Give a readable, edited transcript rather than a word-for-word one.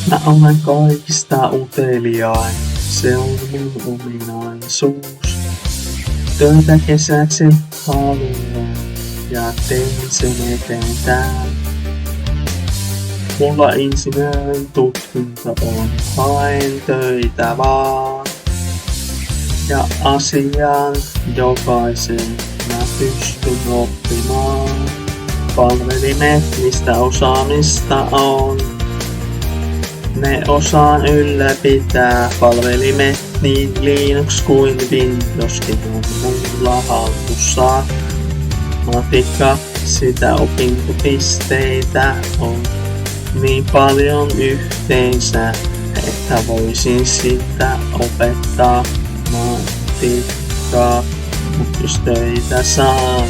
Mä olen kaikista uteliain, se on mun ominaisuus. Töitä kesäksi haluan ja tein sen eteen täällä. Mulla insinöörin tutkinto on, haen töitä vaan. Ja asiaan jokaisen mä pystyn oppimaan. Palvelimet, mistä osaamista on. Ne osaan ylläpitää palvelimet, niin Linux kuin Windowskin on mulla hallussa. Matikka, sitä opintopisteitä on niin paljon yhteensä, että voisin sitä opettaa matikkaa. Mut jos töitä saan,